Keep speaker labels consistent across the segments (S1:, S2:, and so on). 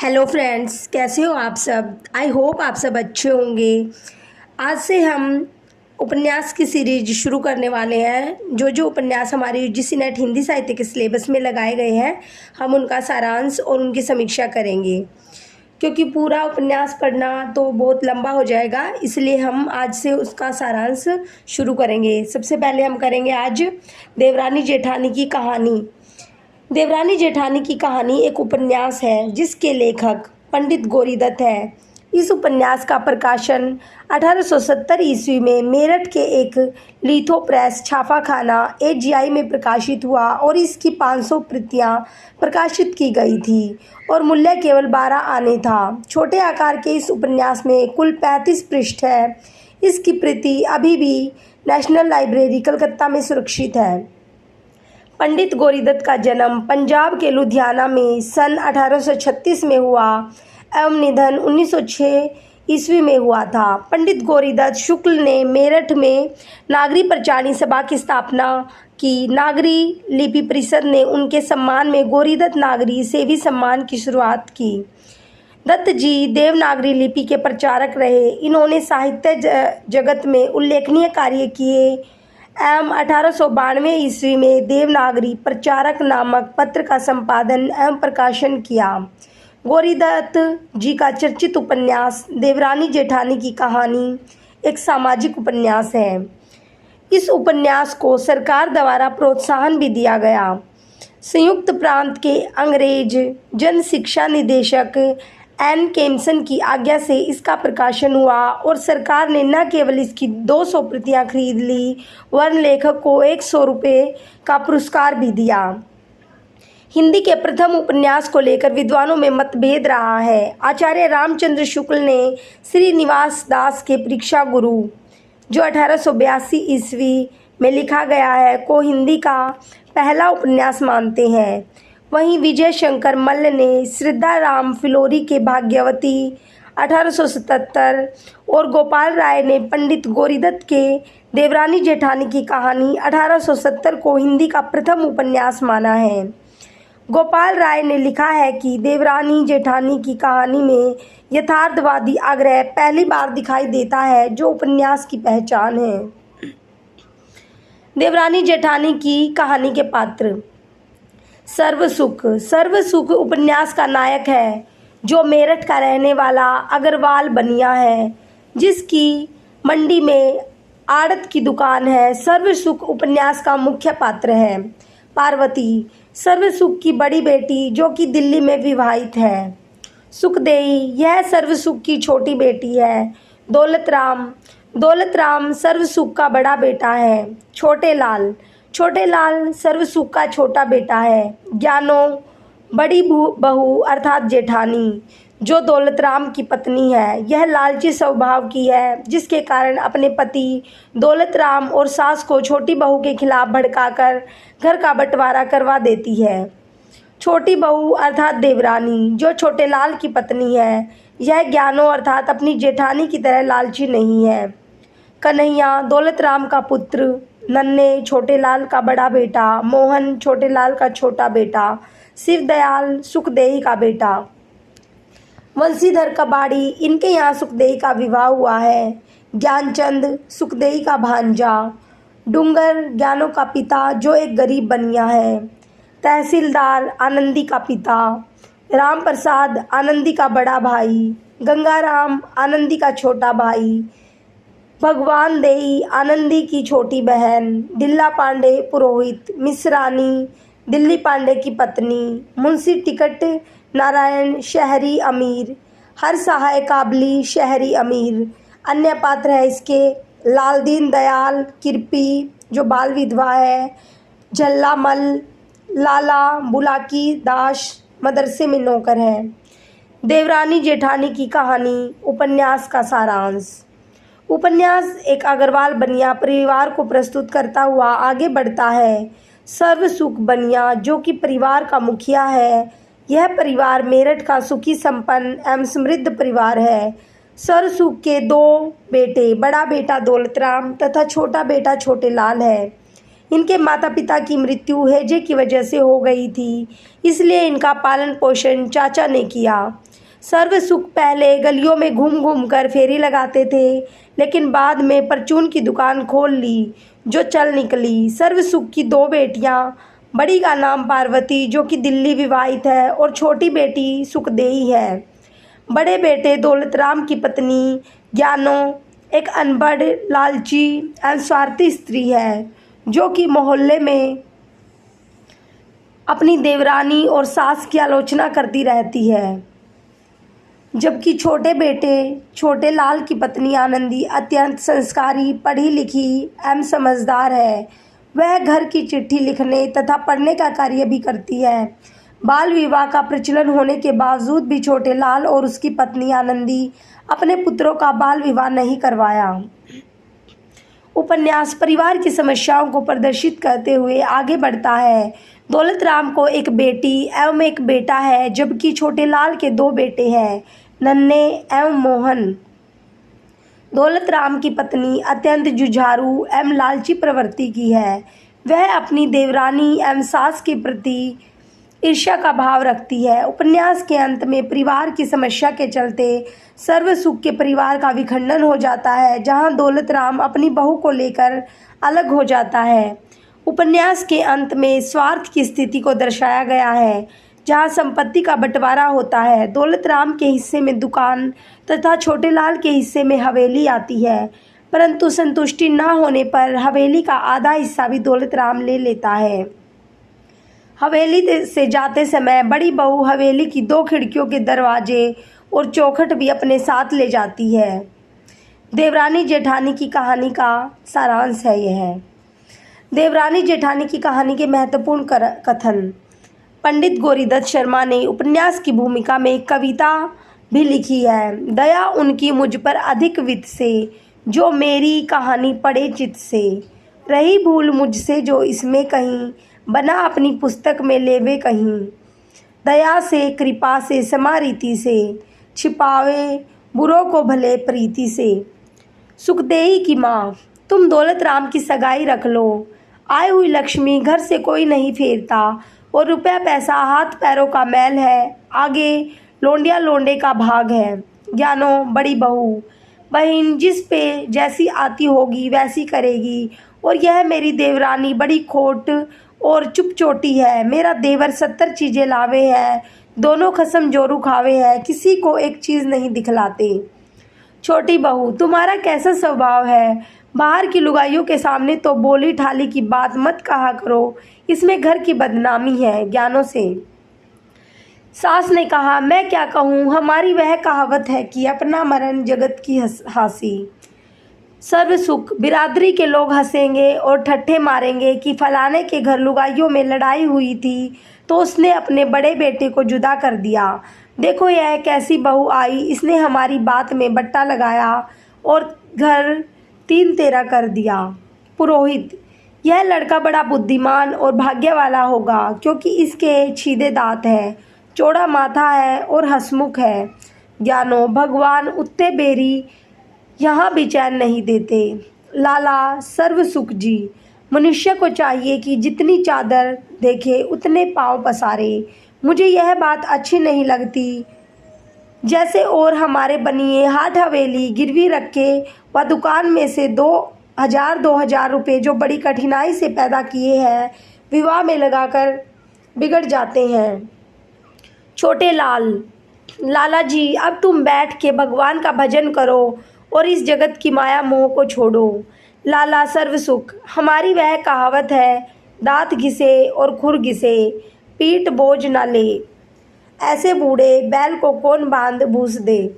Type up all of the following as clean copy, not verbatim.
S1: Hello friends, कैसे हो आप सब। आई होप आप सब अच्छे होंगे। आज से हम उपन्यास की सीरीज शुरू करने वाले हैं। जो उपन्यास हमारे यूजीसी नेट हिंदी साहित्य के सिलेबस में लगाए गए हैं, हम उनका सारांश और उनकी समीक्षा करेंगे। क्योंकि पूरा उपन्यास पढ़ना तो बहुत लंबा हो जाएगा, इसलिए हम आज से उसका सारांश शुरू करेंगे। सबसे पहले हम करेंगे आज देवरानी जेठानी की कहानी। देवरानी जेठानी की कहानी एक उपन्यास है जिसके लेखक पंडित गौरीदत्त हैं। इस उपन्यास का प्रकाशन 1870 ईस्वी में मेरठ के एक लिथो प्रेस छापाखाना एजीआई में प्रकाशित हुआ और इसकी 500 प्रतियां प्रकाशित की गई थी और मूल्य केवल 12 आने था। छोटे आकार के इस उपन्यास में कुल 35 पृष्ठ है। इसकी प्रति अभी भी नेशनल लाइब्रेरी कलकत्ता में सुरक्षित है। पंडित गौरीदत्त का जन्म पंजाब के लुधियाना में सन 1836 में हुआ एवं निधन 1906 ईस्वी में हुआ था। पंडित गौरीदत्त शुक्ल ने मेरठ में नागरी प्रचारणी सभा की स्थापना की। नागरी लिपि परिषद ने उनके सम्मान में गौरीदत्त नागरी सेवी सम्मान की शुरुआत की। दत्त जी देवनागरी लिपि के प्रचारक रहे। इन्होंने साहित्य जगत में उल्लेखनीय कार्य किए एवं 1892 ईस्वी में देवनागरी प्रचारक नामक पत्र का संपादन एवं प्रकाशन किया। गौरीदत्त जी का चर्चित उपन्यास देवरानी जेठानी की कहानी एक सामाजिक उपन्यास है। इस उपन्यास को सरकार द्वारा प्रोत्साहन भी दिया गया। संयुक्त प्रांत के अंग्रेज जन शिक्षा निदेशक एन केम्सन की आज्ञा से इसका प्रकाशन हुआ और सरकार ने न केवल इसकी 200 प्रतियां खरीद ली, वरन लेखक को 100 रुपये का पुरस्कार भी दिया। हिंदी के प्रथम उपन्यास को लेकर विद्वानों में मतभेद रहा है। आचार्य रामचंद्र शुक्ल ने श्रीनिवास दास के परीक्षा गुरु, जो 1882 ईस्वी में लिखा गया है, को हिंदी का पहला उपन्यास मानते हैं। वहीं विजय शंकर मल्ल ने श्रद्धा राम फिलोरी के भाग्यवती 1877 और गोपाल राय ने पंडित गौरीदत्त के देवरानी जेठानी की कहानी 1870 को हिंदी का प्रथम उपन्यास माना है। गोपाल राय ने लिखा है कि देवरानी जेठानी की कहानी में यथार्थवादी आग्रह पहली बार दिखाई देता है, जो उपन्यास की पहचान है। देवरानी जेठानी की कहानी के पात्र। सर्वसुख उपन्यास का नायक है, जो मेरठ का रहने वाला अग्रवाल बनिया है, जिसकी मंडी में आड़त की दुकान है। सर्वसुख उपन्यास का मुख्य पात्र है। पार्वती सर्वसुख की बड़ी बेटी, जो कि दिल्ली में विवाहित है। सुखदेई यह सर्वसुख की छोटी बेटी है। दौलतराम सर्वसुख का बड़ा बेटा है। छोटे लाल सर्वसुख का छोटा बेटा है। ज्ञानो बड़ी बहू अर्थात जेठानी, जो दौलतराम की पत्नी है, यह लालची स्वभाव की है, जिसके कारण अपने पति दौलतराम और सास को छोटी बहू के खिलाफ भड़काकर घर का बंटवारा करवा देती है। छोटी बहू अर्थात देवरानी, जो छोटे लाल की पत्नी है, यह ज्ञानो अर्थात अपनी जेठानी की तरह लालची नहीं है। कन्हैया दौलतराम का पुत्र, नन्हे छोटे लाल का बड़ा बेटा, मोहन छोटे लाल का छोटा बेटा, शिवदयाल सुखदेई का बेटा। वंशीधर कबाड़ी, इनके यहाँ सुखदेई का विवाह हुआ है। ज्ञानचंद सुखदेई का भांजा। डूंगर ज्ञानों का पिता, जो एक गरीब बनिया है। तहसीलदार आनंदी का पिता। राम प्रसाद आनंदी का बड़ा भाई। गंगाराम आनंदी का छोटा भाई। भगवान देई आनंदी की छोटी बहन। दिल्ला पांडे पुरोहित। मिश्रानी दिल्ली पांडे की पत्नी। मुंशी टिकट नारायण शहरी अमीर। हर सहाय काबली शहरी अमीर। अन्य पात्र है इसके लाल दीन दयाल किरपी, जो बाल विधवा है। झल्लामल लाला बुलाकी दास मदरसे में नौकर है। देवरानी जेठानी की कहानी उपन्यास का सारांश। उपन्यास एक अग्रवाल बनिया परिवार को प्रस्तुत करता हुआ आगे बढ़ता है। सर्वसुख बनिया, जो कि परिवार का मुखिया है, यह परिवार मेरठ का सुखी संपन्न एवं समृद्ध परिवार है। सर्वसुख के 2 बेटे, बड़ा बेटा दौलतराम तथा छोटा बेटा छोटे लाल है। इनके माता पिता की मृत्यु हैजे की वजह से हो गई थी, इसलिए इनका पालन पोषण चाचा ने किया। सर्व सुख पहले गलियों में घूम घूम कर फेरी लगाते थे, लेकिन बाद में परचून की दुकान खोल ली जो चल निकली। सर्व सुख की दो बेटियां, बड़ी का नाम पार्वती जो कि दिल्ली विवाहित है और छोटी बेटी सुखदेही है। बड़े बेटे दौलतराम की पत्नी ज्ञानो एक अनपढ़, लालची एवं स्वार्थी स्त्री है जो कि मोहल्ले में अपनी देवरानी और सास की आलोचना करती रहती है। जबकि छोटे बेटे छोटे लाल की पत्नी आनंदी अत्यंत संस्कारी, पढ़ी लिखी एवं समझदार है। वह घर की चिट्ठी लिखने तथा पढ़ने का कार्य भी करती है। बाल विवाह का प्रचलन होने के बावजूद भी छोटे लाल और उसकी पत्नी आनंदी अपने पुत्रों का बाल विवाह नहीं करवाया। उपन्यास परिवार की समस्याओं को प्रदर्शित करते हुए आगे बढ़ता है। दौलतराम को एक बेटी एवं एक बेटा है, जबकि छोटे लाल के दो बेटे हैं, नन्हे एवं मोहन। दौलतराम की पत्नी अत्यंत जुझारू एवं लालची प्रवृत्ति की है। वह अपनी देवरानी एवं सास के प्रति ईर्ष्या का भाव रखती है। उपन्यास के अंत में परिवार की समस्या के चलते सर्व सुख के परिवार का विखंडन हो जाता है, जहां दौलतराम अपनी बहू को लेकर अलग हो जाता है। उपन्यास के अंत में स्वार्थ की स्थिति को दर्शाया गया है, जहां संपत्ति का बंटवारा होता है। दौलतराम के हिस्से में दुकान तथा छोटे लाल के हिस्से में हवेली आती है, परंतु संतुष्टि न होने पर हवेली का आधा हिस्सा भी दौलतराम ले लेता है। हवेली से जाते समय बड़ी बहू हवेली की दो खिड़कियों के दरवाजे और चौखट भी अपने साथ ले जाती है। देवरानी जेठानी की कहानी का सारांश है यह। देवरानी जेठानी की कहानी के महत्वपूर्ण कथन। पंडित गौरीदत्त शर्मा ने उपन्यास की भूमिका में एक कविता भी लिखी है। दया उनकी मुझ पर अधिक वित्त से, जो मेरी कहानी पढ़े चित्त से। रही भूल मुझसे जो इसमें कहीं, बना अपनी पुस्तक में लेवे कहीं। दया से कृपा से समारीति से, छिपावे बुरों को भले प्रीति से। सुखदेही की माँ, तुम दौलतराम की सगाई रख लो। आई हुई लक्ष्मी घर से कोई नहीं फेरता, और रुपया पैसा हाथ पैरों का मैल है, आगे लोंडिया लोंडे का भाग है। ज्ञानो बड़ी बहू, बहन जिस पे जैसी आती होगी वैसी करेगी, और यह मेरी देवरानी बड़ी खोट और चुप चोटी है। मेरा देवर 70 चीज़ें लावे है, दोनों खसम जोरू खावे है, किसी को एक चीज़ नहीं दिखलाते। छोटी बहू, तुम्हारा कैसा स्वभाव है? बाहर की लुगाइयों के सामने तो बोली ठाली की बात मत कहा करो, इसमें घर की बदनामी है। ज्ञानों से सास ने कहा, मैं क्या कहूँ, हमारी वह कहावत है कि अपना मरण जगत की हंसी। सर्व सुख, बिरादरी के लोग हंसेंगे और ठट्ठे मारेंगे कि फलाने के घर लुगाइयों में लड़ाई हुई थी तो उसने अपने बड़े बेटे को जुदा कर दिया। देखो यह कैसी बहू आई, इसने हमारी बात में बट्टा लगाया और घर 3-13 कर दिया। पुरोहित, यह लड़का बड़ा बुद्धिमान और भाग्य वाला होगा, क्योंकि इसके छीदे दांत है, चौड़ा माथा है और हंसमुख है। ज्ञानो, भगवान उत्ते बेरी यहाँ भी चैन नहीं देते। लाला सर्व सुख जी, मनुष्य को चाहिए कि जितनी चादर देखे उतने पाँव पसारे। मुझे यह बात अच्छी नहीं लगती, जैसे और हमारे बनिए हाट हवेली गिरवी रखे व दुकान में से 2,000 रुपये जो बड़ी कठिनाई से पैदा किए हैं विवाह में लगाकर बिगड़ जाते हैं। छोटे लाल, लाला जी अब तुम बैठ के भगवान का भजन करो और इस जगत की माया मोह को छोड़ो। लाला सर्व सुख, हमारी वह कहावत है, दांत घिसे और खुर घिसे, पीठ बोझ न ले। ऐसे बूढ़े बैल को कौन बांध भूस दे।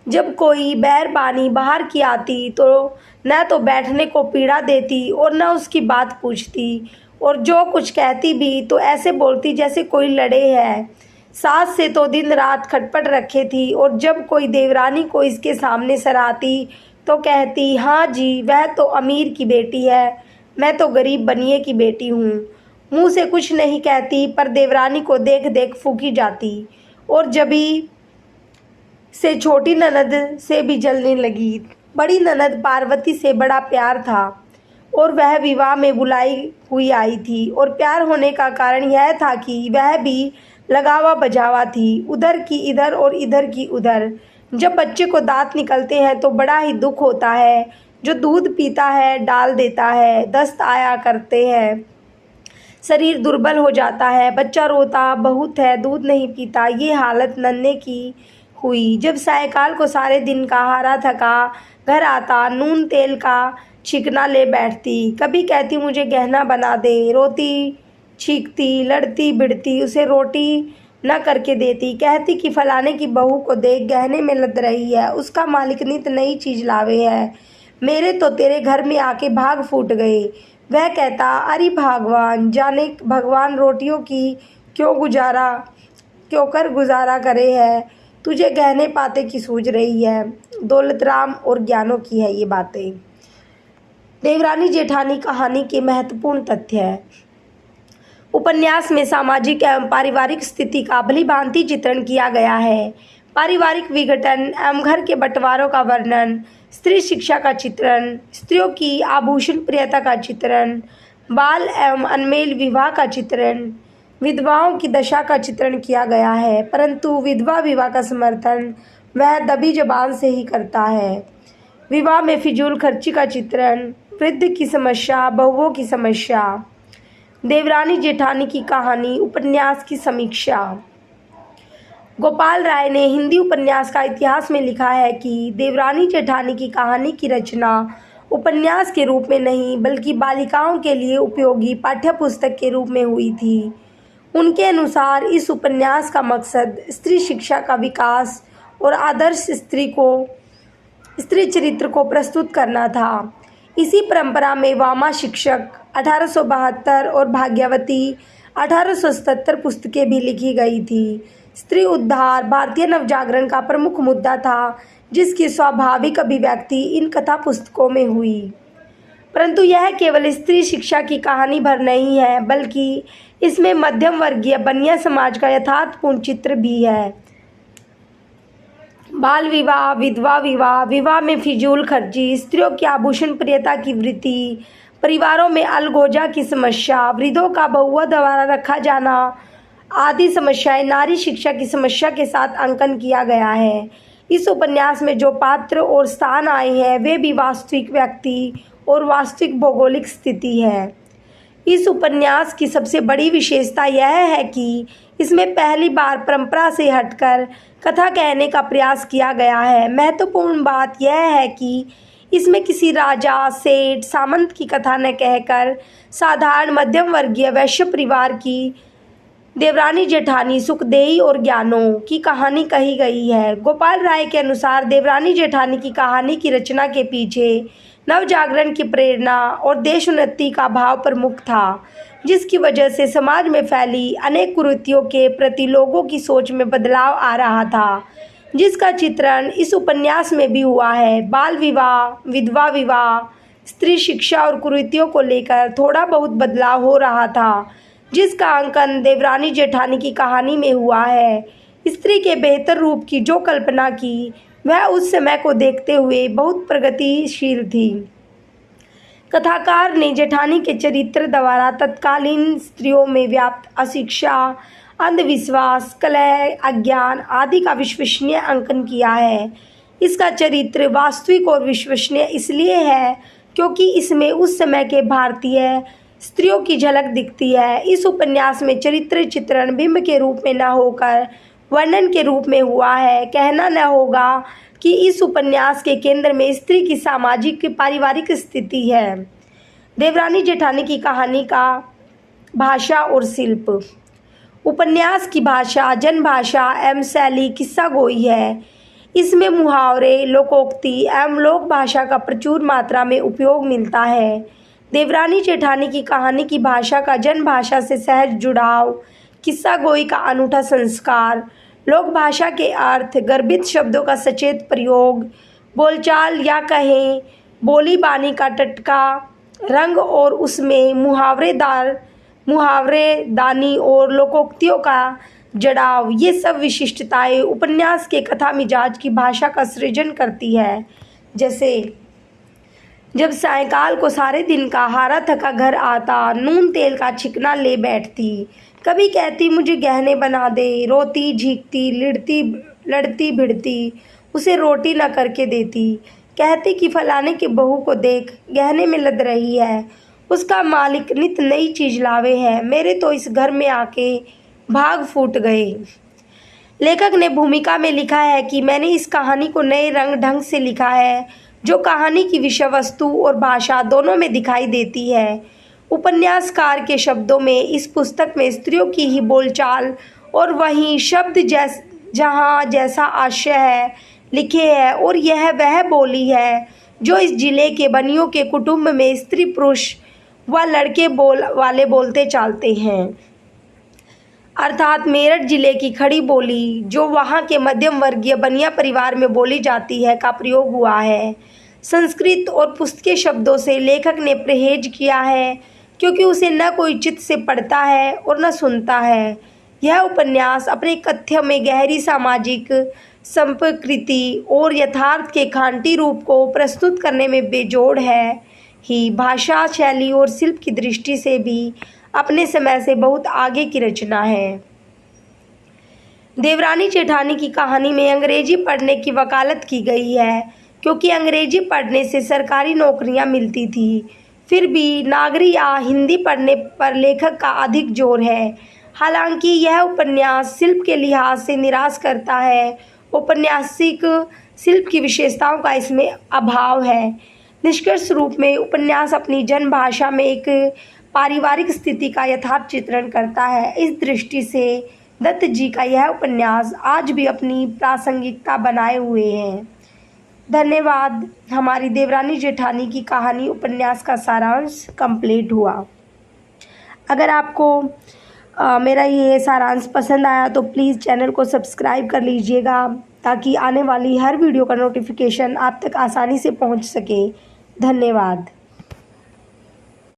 S1: जब कोई बैरबानी बाहर की आती तो न तो बैठने को पीड़ा देती और न उसकी बात पूछती, और जो कुछ कहती भी तो ऐसे बोलती जैसे कोई लड़े है। सास से तो दिन रात खटपट रखे थी, और जब कोई देवरानी को इसके सामने सराहती तो कहती, हाँ जी वह तो अमीर की बेटी है, मैं तो गरीब बनिए की बेटी हूँ। मुँह से कुछ नहीं कहती, पर देवरानी को देख देख फूकी जाती, और जभी से छोटी ननद से भी जलने लगी। बड़ी ननद पार्वती से बड़ा प्यार था और वह विवाह में बुलाई हुई आई थी, और प्यार होने का कारण यह था कि वह भी लगावा बजावा थी, उधर की इधर और इधर की उधर। जब बच्चे को दांत निकलते हैं तो बड़ा ही दुख होता है। जो दूध पीता है डाल देता है, दस्त आया करते हैं, शरीर दुर्बल हो जाता है। बच्चा रोता बहुत है, दूध नहीं पीता। ये हालत नन्हे की हुई। जब सायकाल को सारे दिन का हारा थका घर आता, नून तेल का छिकना ले बैठती। कभी कहती मुझे गहना बना दे, रोती छींकती, लड़ती बिड़ती, उसे रोटी न करके देती। कहती कि फलाने की बहू को देख, गहने में लद रही है, उसका मालिक नित नई चीज लावे है, मेरे तो तेरे घर में आके भाग फूट गए। वह कहता, अरे भगवान जाने भगवान रोटियों की क्यों कर गुजारा करे है, तुझे गहने पाते की सूझ रही है। दौलतराम और ज्ञानों की है ये बातें। देवरानी जेठानी कहानी के महत्वपूर्ण तथ्य है। उपन्यास में सामाजिक एवं पारिवारिक स्थिति का भलीभांति चित्रण किया गया है। पारिवारिक विघटन एवं घर के बंटवारों का वर्णन, स्त्री शिक्षा का चित्रण, स्त्रियों की आभूषण प्रियता का चित्रण, बाल एवं अनमेल विवाह का चित्रण, विधवाओं की दशा का चित्रण किया गया है। परंतु विधवा विवाह का समर्थन वह दबी जबान से ही करता है। विवाह में फिजूल खर्ची का चित्रण, वृद्ध की समस्या, बहुओं की समस्या। देवरानी जेठानी की कहानी उपन्यास की समीक्षा। गोपाल राय ने हिंदी उपन्यास का इतिहास में लिखा है कि देवरानी जेठानी की कहानी की रचना उपन्यास के रूप में नहीं बल्कि बालिकाओं के लिए उपयोगी पाठ्यपुस्तक के रूप में हुई थी। उनके अनुसार इस उपन्यास का मकसद स्त्री शिक्षा का विकास और आदर्श स्त्री चरित्र को प्रस्तुत करना था। इसी परंपरा में वामा शिक्षक 1872 और भाग्यवती 1877 पुस्तकें भी लिखी गई थी। स्त्री उद्धार भारतीय नवजागरण का प्रमुख मुद्दा था, जिसकी स्वाभाविक अभिव्यक्ति इन कथा पुस्तकों में हुई। परंतु यह केवल स्त्री शिक्षा की कहानी भर नहीं है, बल्कि इसमें मध्यम वर्गीय बनिया समाज का यथार्थपूर्ण चित्र भी है। बाल विवाह, विधवा विवाह, विवाह में फिजूल खर्ची, स्त्रियों की आभूषण प्रियता की वृत्ति, परिवारों में अलगोजा की समस्या, वृद्धों का बहुओं द्वारा रखा जाना आदि समस्याएं नारी शिक्षा की समस्या के साथ अंकन किया गया है। इस उपन्यास में जो पात्र और स्थान आए हैं वे भी वास्तविक व्यक्ति और वास्तविक भौगोलिक स्थिति है। इस उपन्यास की सबसे बड़ी विशेषता यह है कि इसमें पहली बार परंपरा से हटकर कथा कहने का प्रयास किया गया है। महत्वपूर्ण बात यह है कि इसमें किसी राजा, सेठ, सामंत की कथा न कहकर साधारण मध्यम वर्गीय वैश्य परिवार की देवरानी जेठानी, सुखदेही और ज्ञानों की कहानी कही गई है। गोपाल राय के अनुसार देवरानी जेठानी की कहानी की रचना के पीछे नवजागरण की प्रेरणा और देशोन्नति का भाव प्रमुख था, जिसकी वजह से समाज में फैली अनेक कुरीतियों के प्रति लोगों की सोच में बदलाव आ रहा था, जिसका चित्रण इस उपन्यास में भी हुआ है। बाल विवाह, विधवा विवाह, स्त्री शिक्षा और कुरीतियों को लेकर थोड़ा बहुत बदलाव हो रहा था, जिसका अंकन देवरानी जेठानी की कहानी में हुआ है। स्त्री के बेहतर रूप की जो कल्पना की वह उस समय को देखते हुए बहुत प्रगतिशील थी। कथाकार ने जेठानी के चरित्र द्वारा तत्कालीन स्त्रियों में व्याप्त अशिक्षा, अंधविश्वास, कलह, अज्ञान आदि का विश्वसनीय अंकन किया है। इसका चरित्र वास्तविक और विश्वसनीय इसलिए है क्योंकि इसमें उस समय के भारतीय स्त्रियों की झलक दिखती है। इस उपन्यास में चरित्र चित्रण बिंब के रूप में न होकर वर्णन के रूप में हुआ है। कहना न होगा कि इस उपन्यास के केंद्र में स्त्री की सामाजिक पारिवारिक स्थिति है। देवरानी जेठानी की कहानी का भाषा और शिल्प। उपन्यास की भाषा जनभाषा एवं शैली किस्सा गोई है। इसमें मुहावरे, लोकोक्ति एवं लोक भाषा का प्रचुर मात्रा में उपयोग मिलता है। देवरानी जेठानी की कहानी की भाषा का जनभाषा से सहज जुड़ाव, किस्सा गोई का अनूठा संस्कार, लोक भाषा के अर्थ, गर्भित शब्दों का सचेत प्रयोग, बोलचाल या कहें बोली बानी का टटका रंग और उसमें मुहावरेदानी और लोकोक्तियों का जड़ाव, ये सब विशिष्टताएं उपन्यास के कथा मिजाज की भाषा का सृजन करती है। जैसे जब सायकाल को सारे दिन का हारा थका घर आता, नून तेल का छिकना ले बैठती। कभी कहती मुझे गहने बना दे, रोती झींकती लड़ती भिड़ती उसे रोटी न करके देती। कहती कि फलाने की बहू को देख, गहने में लद रही है, उसका मालिक नित नई चीज लावे है, मेरे तो इस घर में आके भाग फूट गए। लेखक ने भूमिका में लिखा है कि मैंने इस कहानी को नए रंग ढंग से लिखा है, जो कहानी की विषय वस्तु और भाषा दोनों में दिखाई देती है। उपन्यासकार के शब्दों में इस पुस्तक में स्त्रियों की ही बोलचाल और वहीं शब्द जहाँ जैसा आशय है लिखे हैं, और यह वह बोली है जो इस जिले के बनियों के कुटुंब में स्त्री पुरुष व लड़के वाले बोलते चालते हैं, अर्थात मेरठ जिले की खड़ी बोली जो वहाँ के मध्यम वर्गीय बनिया परिवार में बोली जाती है का प्रयोग हुआ है। संस्कृत और पुस्तकीय शब्दों से लेखक ने परहेज किया है, क्योंकि उसे न कोई चित्त से पढ़ता है और न सुनता है। यह उपन्यास अपने कथ्य में गहरी सामाजिक संप्रकृति और यथार्थ के खांटी रूप को प्रस्तुत करने में बेजोड़ है ही, भाषा शैली और शिल्प की दृष्टि से भी अपने समय से बहुत आगे की रचना है। देवरानी जेठानी की कहानी में अंग्रेजी पढ़ने की वकालत की गई है, क्योंकि अंग्रेजी पढ़ने से सरकारी नौकरियां मिलती थी। फिर भी नागरी या हिंदी पढ़ने पर लेखक का अधिक जोर है। हालांकि यह उपन्यास शिल्प के लिहाज से निराश करता है, औपन्यासिक शिल्प की विशेषताओं का इसमें अभाव है। निष्कर्ष रूप में उपन्यास अपनी जन भाषा में एक पारिवारिक स्थिति का यथार्थ चित्रण करता है। इस दृष्टि से दत्त जी का यह उपन्यास आज भी अपनी प्रासंगिकता बनाए हुए है। धन्यवाद। हमारी देवरानी जेठानी की कहानी उपन्यास का सारांश कंप्लीट हुआ। अगर आपको मेरा ये सारांश पसंद आया तो प्लीज़ चैनल को सब्सक्राइब कर लीजिएगा, ताकि आने वाली हर वीडियो का नोटिफिकेशन आप तक आसानी से पहुंच सके। धन्यवाद।